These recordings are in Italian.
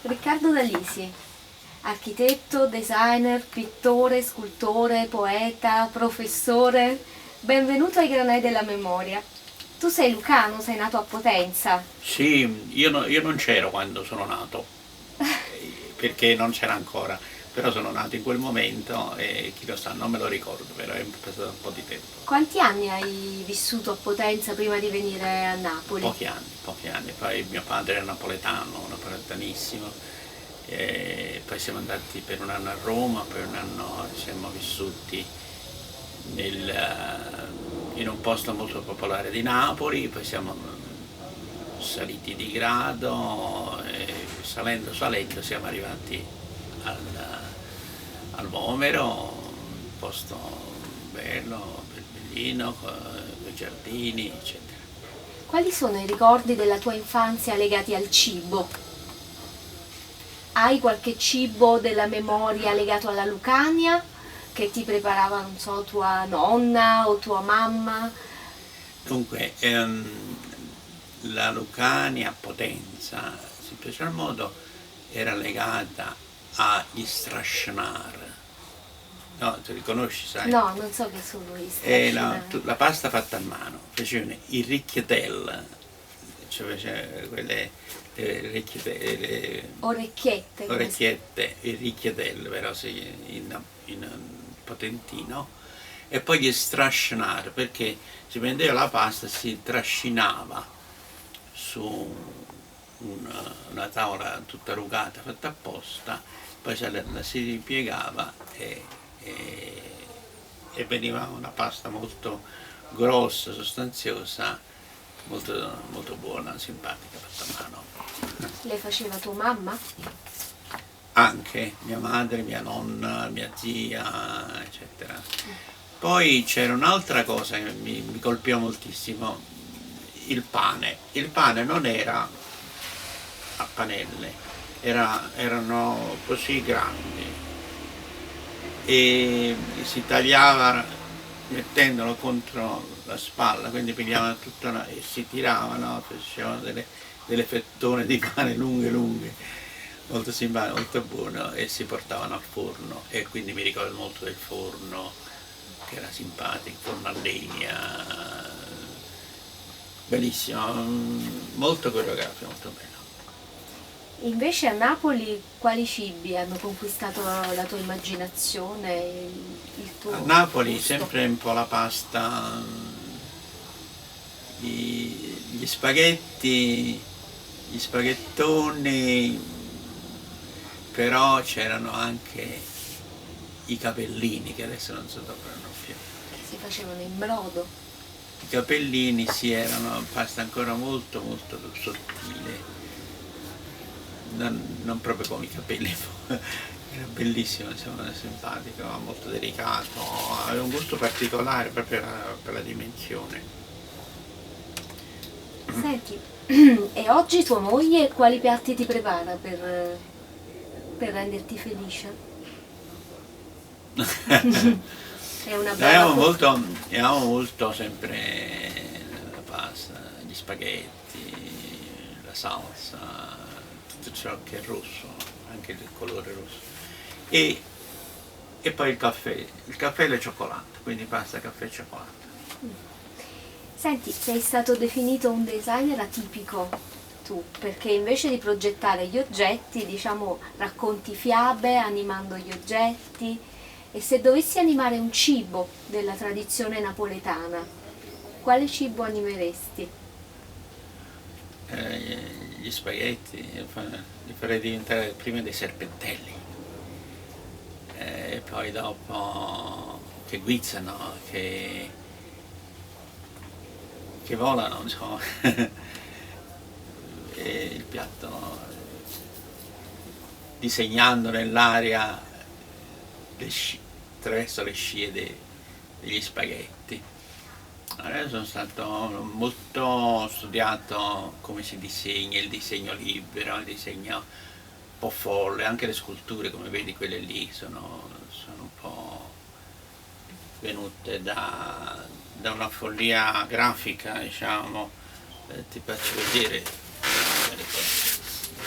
Riccardo D'Alisi, architetto, designer, pittore, scultore, poeta, professore. Benvenuto ai Granai della Memoria. Tu sei lucano, sei nato a Potenza. Sì, io non c'ero quando sono nato, perché non c'era ancora, però sono nato in quel momento e chi lo sa, non me lo ricordo, però è passato un po' di tempo. Quanti anni hai vissuto a Potenza prima di venire a Napoli? Pochi anni, poi mio padre era napoletanissimo, e poi siamo andati per un anno a Roma, poi un anno siamo vissuti in un posto molto popolare di Napoli, poi siamo saliti di grado e salendo siamo arrivati al Vomero, un posto bello, bellino, con i giardini, eccetera. Quali sono i ricordi della tua infanzia legati al cibo? Hai qualche cibo della memoria legato alla Lucania che ti preparava, non so, tua nonna o tua mamma? Dunque, la Lucania a Potenza, in special modo, era legata agli strascinar. No, tu li conosci, sai? No, non so che sono gli E strascinari. la pasta fatta a mano, facevano i ricchietelle, cioè quelle Orecchiette. orecchiette, i ricchietelle, però sì, in potentino, e poi gli strascinar, perché si prendeva la pasta, si trascinava su una tavola tutta rugata, fatta apposta, poi la si ripiegava e veniva una pasta molto grossa, sostanziosa, molto, molto buona, simpatica, fatta a mano. Le faceva tua mamma? Anche mia madre, mia nonna, mia zia, eccetera. Poi c'era un'altra cosa che mi colpiva moltissimo, il pane. Il pane non era a panelle, erano così grandi e si tagliava mettendolo contro la spalla, quindi pigliavano e si tiravano, facevano delle fettone di pane lunghe, molto simpatico, molto buono, e si portavano al forno, e quindi mi ricordo molto del forno, che era simpatico, forno a legna, bellissimo, molto coreografico, molto bello. Invece a Napoli quali cibi hanno conquistato la tua immaginazione, il tuo A Napoli gusto? sempre un po' la pasta, gli spaghetti, gli spaghettoni, però c'erano anche i capellini, che adesso non so dove erano più. Si facevano in brodo. I capellini sì, erano pasta ancora molto molto più sottile, non proprio come i capelli, era bellissimo, insomma, simpatico, molto delicato, aveva un gusto particolare proprio per la dimensione. Senti, e oggi tua moglie quali piatti ti prepara per renderti felice? È una brava Avevamo molto sempre la pasta, gli spaghetti, la salsa, tutto ciò che è rosso, anche il colore rosso. E poi il caffè e il cioccolato, quindi pasta, caffè e cioccolato. Senti, sei stato definito un designer atipico tu, perché invece di progettare gli oggetti, diciamo, racconti fiabe animando gli oggetti. E se dovessi animare un cibo della tradizione napoletana, quale cibo animeresti? Gli spaghetti li farei diventare prima dei serpentelli, e poi dopo che guizzano, che volano, insomma. E il piatto disegnando nell'aria attraverso le scie degli spaghetti. Allora, sono stato molto studiato come si disegna, il disegno libero, il disegno un po' folle, anche le sculture, come vedi, quelle lì sono un po' venute da una follia grafica, diciamo. Ti faccio vedere,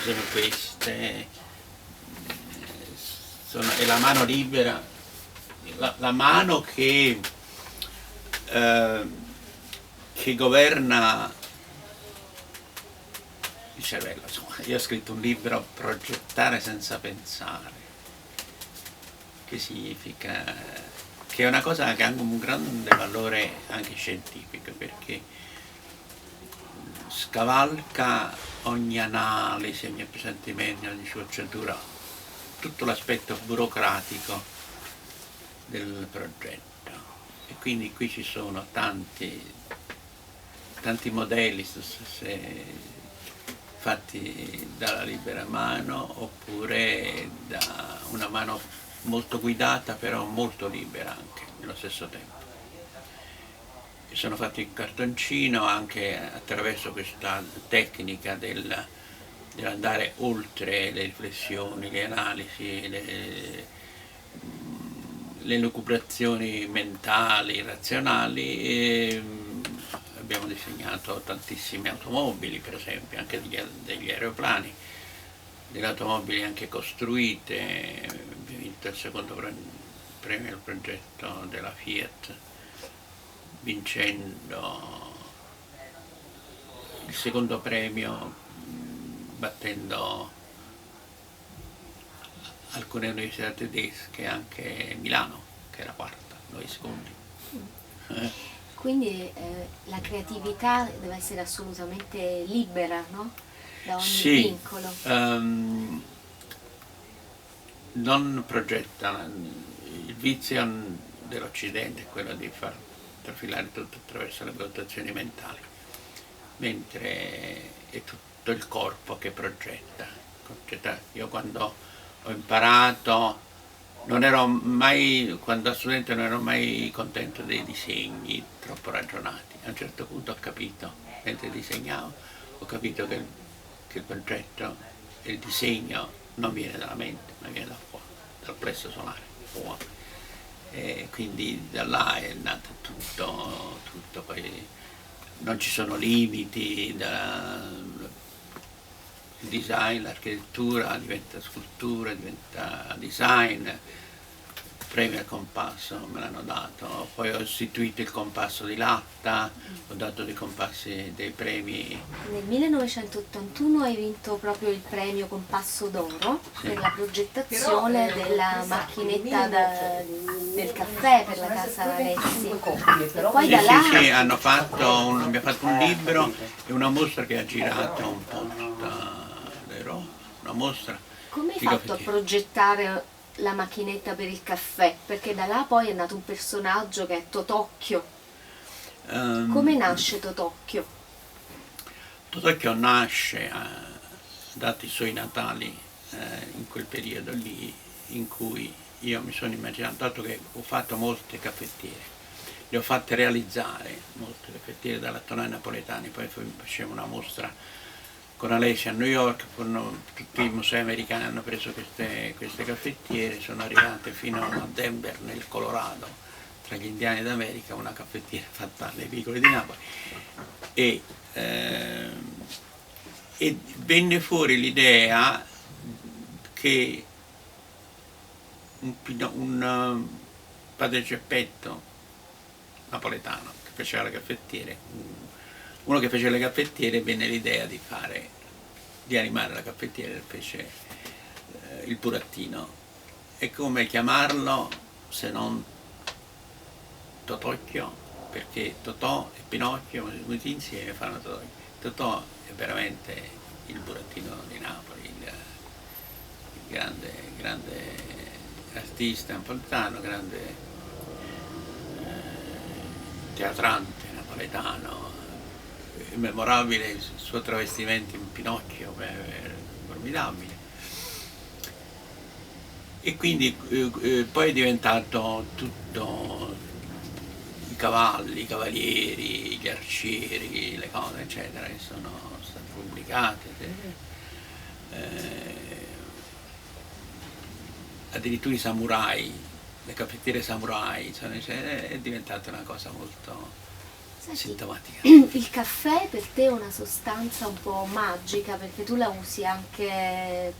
sono queste, è la mano libera, la mano che governa il cervello. Insomma, io ho scritto un libro, Progettare senza pensare, che significa, che è una cosa che ha un grande valore anche scientifico, perché scavalca ogni analisi, ogni appesantimento, ogni sfaccettatura, tutto l'aspetto burocratico del progetto. E quindi qui ci sono tanti modelli fatti dalla libera mano, oppure da una mano molto guidata, però molto libera anche nello stesso tempo. Sono fatti in cartoncino anche attraverso questa tecnica dell'andare oltre le riflessioni, le analisi, le lucubrazioni mentali, razionali. E abbiamo disegnato tantissime automobili, per esempio, anche degli aeroplani, delle automobili anche costruite. Abbiamo vinto il secondo premio al progetto della Fiat, vincendo il secondo premio, battendo alcune università tedesche, anche Milano, che era quarta, noi secondi. Quindi la creatività deve essere assolutamente libera, no? Da ogni Sì, vincolo. non progetta. Il vizio dell'Occidente è quello di far trafilare tutto attraverso le valutazioni mentali, mentre è tutto il corpo che progetta. Io quando ho imparato, quando studente non ero mai contento dei disegni troppo ragionati. A un certo punto ho capito, mentre disegnavo, ho capito che il progetto e il disegno non viene dalla mente, ma viene da fuori, dal plesso solare, fuori. E quindi da là è nato tutto, poi non ci sono limiti, il design, l'architettura diventa scultura, diventa design. Premio al compasso me l'hanno dato, poi ho istituito il compasso di latta, ho dato dei compassi, dei premi. Nel 1981 hai vinto proprio il premio Compasso d'Oro, sì, per la progettazione della macchinetta del caffè per la casa Ravessi. Poi da là... Sì, abbiamo fatto un libro e una mostra che ha girato un po' tutta l'Europa, una mostra. Come hai fatto a progettare la macchinetta per il caffè? Perché da là poi è nato un personaggio che è Totocchio. Come nasce Totocchio? Totocchio nasce, dati i suoi natali, in quel periodo lì in cui io mi sono immaginato, dato che ho fatto molte caffettiere, le ho fatte realizzare, molte caffettiere dalla tonai napoletani, poi facevo una mostra con Alessia a New York, tutti i musei americani hanno preso queste caffettiere, sono arrivate fino a Denver nel Colorado, tra gli indiani d'America, una caffettiera fatta nei vicoli di Napoli, e venne fuori l'idea che un padre Geppetto napoletano che faceva le caffettiere, uno che fece le caffettiere, venne l'idea di animare la caffettiera e fece il burattino. E come chiamarlo se non Totocchio, perché Totò e Pinocchio uniti insieme fanno Totocchio. Totò è veramente il burattino di Napoli, il grande artista napoletano, grande teatrante napoletano, memorabile il suo travestimento in Pinocchio, formidabile. E quindi poi è diventato tutto i cavalli, i cavalieri, gli arcieri, le cose eccetera, che sono state pubblicate. Addirittura i samurai, le caffettiere samurai, è diventata una cosa molto Senti, sintomatica. il caffè per te è una sostanza un po' magica perché tu la usi anche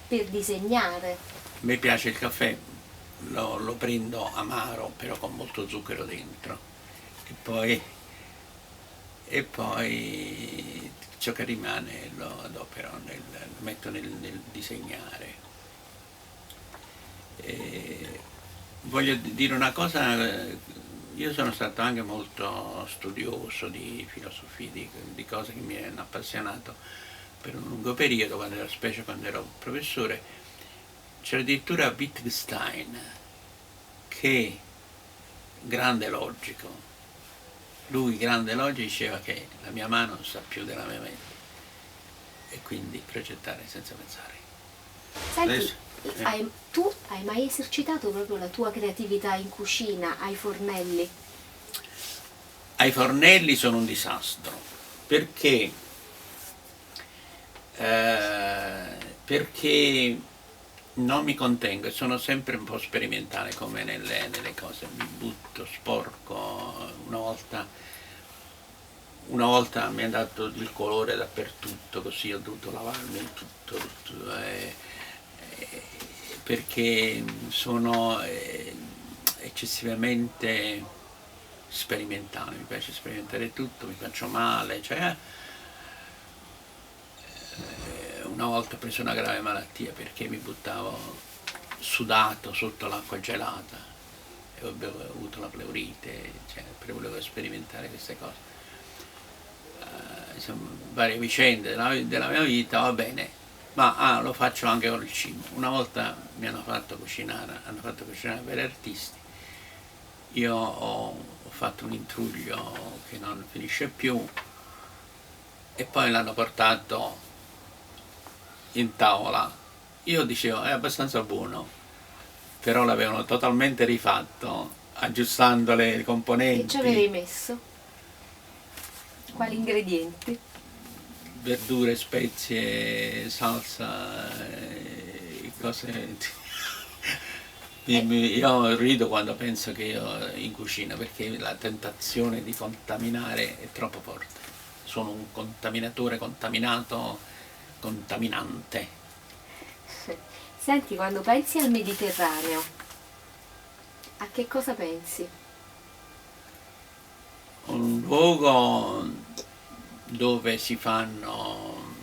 per disegnare. A me piace il caffè, lo prendo amaro, però con molto zucchero dentro. E poi, e poi ciò che rimane lo adopero, lo metto nel disegnare. E voglio dire una cosa, io sono stato anche molto studioso di filosofia, di cose che mi hanno appassionato per un lungo periodo, specie quando ero professore. C'era addirittura Wittgenstein, che grande logico, lui grande logico diceva che la mia mano sa più della mia mente e quindi progettare senza pensare. Senti, Adesso, tu hai mai esercitato proprio la tua creatività in cucina, ai fornelli? ai fornelli sono un disastro, perché, perché non mi contengo, sono sempre un po' sperimentale come nelle cose, mi butto, sporco, una volta mi è dato il colore dappertutto, così ho dovuto lavarmi tutto, perché sono eccessivamente sperimentale, mi piace sperimentare tutto, mi faccio male, cioè una volta ho preso una grave malattia perché mi buttavo sudato sotto l'acqua gelata e avevo avuto la pleurite, cioè, volevo sperimentare queste cose. Insomma, varie vicende della mia vita, va bene, ma lo faccio anche con il cibo. Una volta mi hanno fatto cucinare per artisti, io ho fatto un intruglio che non finisce più e poi l'hanno portato in tavola. Io dicevo è abbastanza buono, però l'avevano totalmente rifatto, aggiustando le Che componenti, ci avevi messo? Quali ingredienti? verdure, spezie, salsa, cose. Io rido quando penso che io in cucina perché la tentazione di contaminare è troppo forte. Sono un contaminatore contaminato, contaminante. Senti, quando pensi al Mediterraneo, a che cosa pensi? Un luogo dove si fanno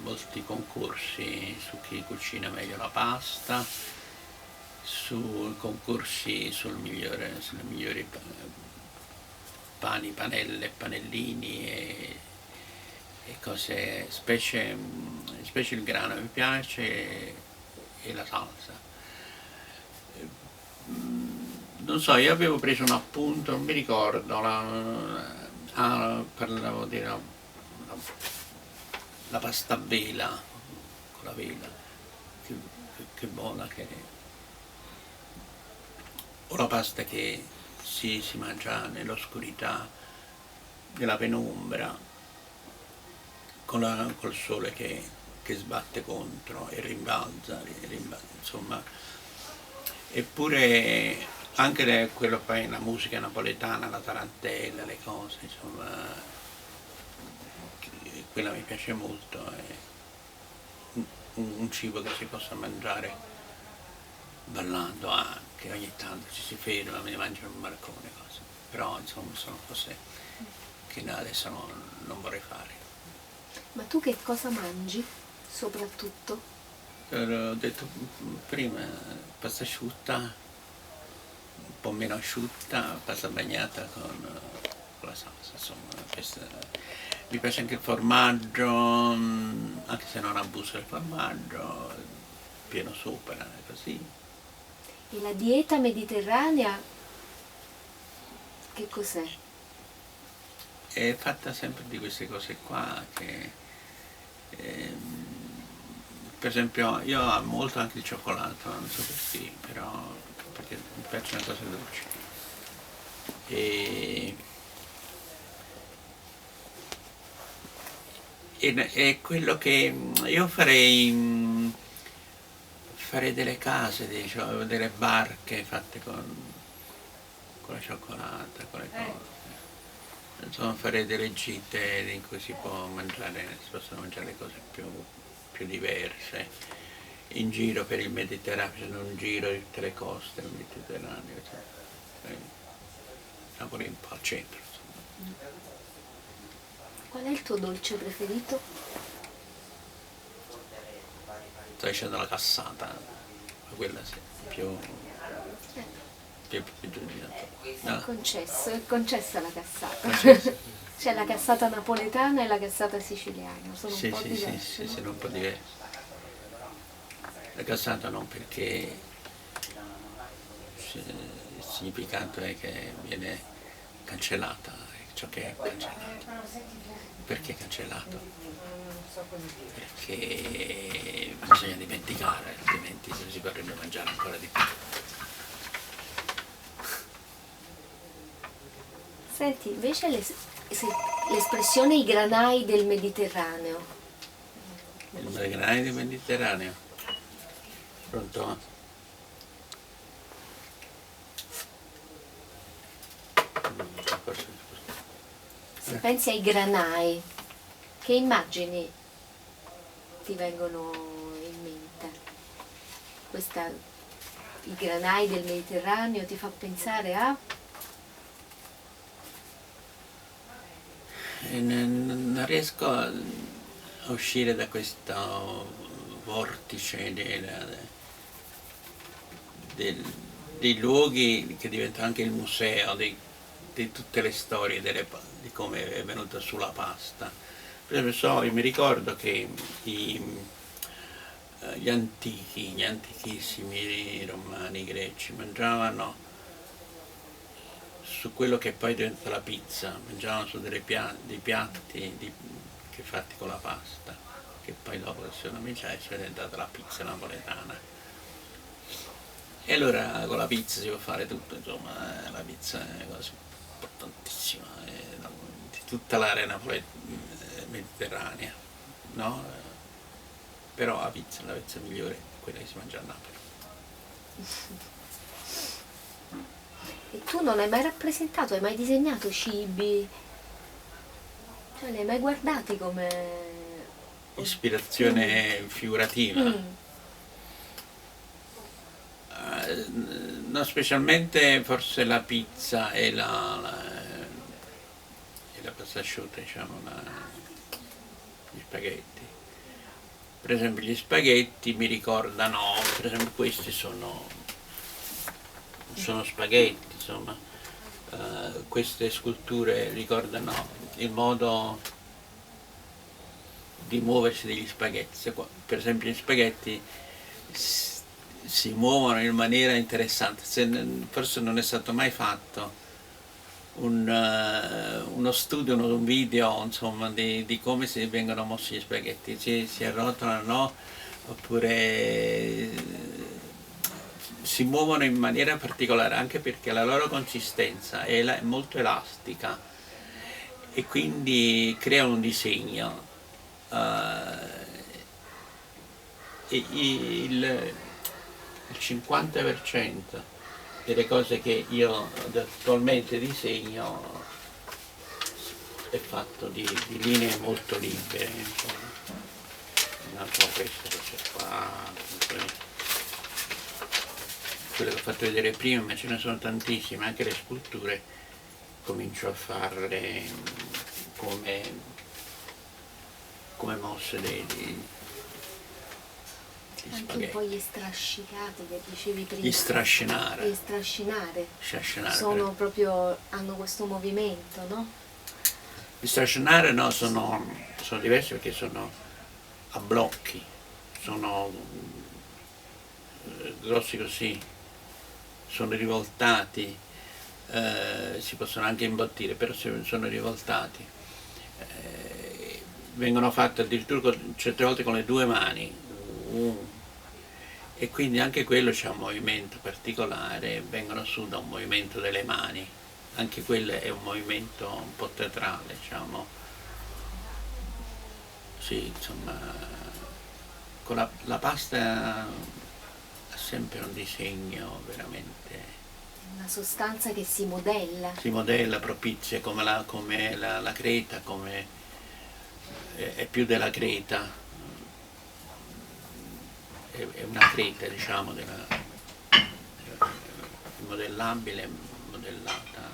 molti concorsi su chi cucina meglio la pasta, su concorsi sulle migliori pani, panelle, panellini e cose, specie il grano mi piace e la salsa. Non so, io avevo preso un appunto, non mi ricordo, parlavo la pasta a vela, con la vela, che buona che è. O la pasta che si mangia nell'oscurità della penombra, col sole che sbatte contro e rimbalza, insomma. Eppure anche quello poi la musica napoletana, la tarantella, le cose, insomma, quella mi piace molto, è un cibo che si possa mangiare ballando anche, ogni tanto ci si ferma, mi mangio un marcone, cose. Però insomma sono cose che adesso non vorrei fare. Ma tu che cosa mangi, soprattutto? Ho detto prima, pasta asciutta, un po' meno asciutta, pasta bagnata con la salsa, insomma, mi piace anche il formaggio, anche se non abuso del formaggio, pieno sopra, così. E la dieta mediterranea, che cos'è? È fatta sempre di queste cose qua che, per esempio, io amo molto anche il cioccolato, non so perché, però perché mi piacciono le cose dolci. E quello che io farei delle case, diciamo, delle barche fatte con la cioccolata, con le cose. insomma, fare delle gite in cui si possono mangiare cose più diverse, in giro per il Mediterraneo, facendo un giro di tutte le coste del Mediterraneo, cioè, Napoli un po' al centro. Insomma. Qual è il tuo dolce preferito? Sto dicendo la cassata, ma quella sì, più giù di tanto. No? È concessa la cassata. Concesso. C'è la cassata napoletana e la cassata siciliana, sono Sì, un po' sì, diverse. sono un po' diversi. La cassata non, perché il significato è che viene cancellata, ciò che è cancellato. Perché è cancellato? Perché bisogna dimenticare, altrimenti si vorrebbe mangiare ancora di più. Senti, invece l'espressione i granai del Mediterraneo. Il Mediterraneo del Mediterraneo. Pronto? Se pensi ai granai, che immagini ti vengono in mente? I granai del Mediterraneo ti fa pensare a? Non riesco a uscire da questo vortice dei luoghi che diventano anche il museo di tutte le storie di come è venuta su la pasta. Per esempio, io mi ricordo che gli antichissimi i romani, i greci mangiavano su quello che poi diventa la pizza, mangiavano su dei piatti che fatti con la pasta, che poi dopo che sono cominciati è diventata la pizza napoletana. E allora con la pizza si può fare tutto, insomma, la pizza è una cosa importantissima, di tutta l'area mediterranea, no? Però la pizza migliore è quella che si mangia a Napoli. E tu non hai mai rappresentato, hai mai disegnato cibi? Cioè, li hai mai guardati come... Ispirazione figurativa? No, specialmente forse la pizza e la pasta asciutta, diciamo, gli spaghetti. Per esempio gli spaghetti mi ricordano, per esempio questi sono spaghetti, insomma, queste sculture ricordano il modo di muoversi degli spaghetti. Per esempio gli spaghetti si muovono in maniera interessante, forse non è stato mai fatto uno studio, un video, insomma, di come si vengono mossi gli spaghetti, si arrotolano oppure si muovono in maniera particolare, anche perché la loro consistenza è molto elastica e quindi crea un disegno. Il 50% delle cose che io attualmente disegno è fatto di linee molto libere, un po' questo qua, quello che ho fatto vedere prima, ma ce ne sono tantissime, anche le sculture comincio a farle come mosse dei anche spaghetti. un po' gli strascicati che dicevi prima. Gli strascinare. Gli strascinare. Sono proprio, hanno questo movimento, no? Gli strascinare no, sono diversi perché sono a blocchi, sono grossi così, sono rivoltati, si possono anche imbottire, però sono rivoltati. Vengono fatti addirittura certe volte con le due mani. E quindi anche quello c'è un movimento particolare, vengono su da un movimento delle mani, anche quello è un movimento un po' teatrale, diciamo. Sì, insomma, con la pasta ha sempre un disegno veramente Una sostanza che si modella. Si modella, propizia come la creta, è più della creta, è una creta, diciamo, modellabile, modellata.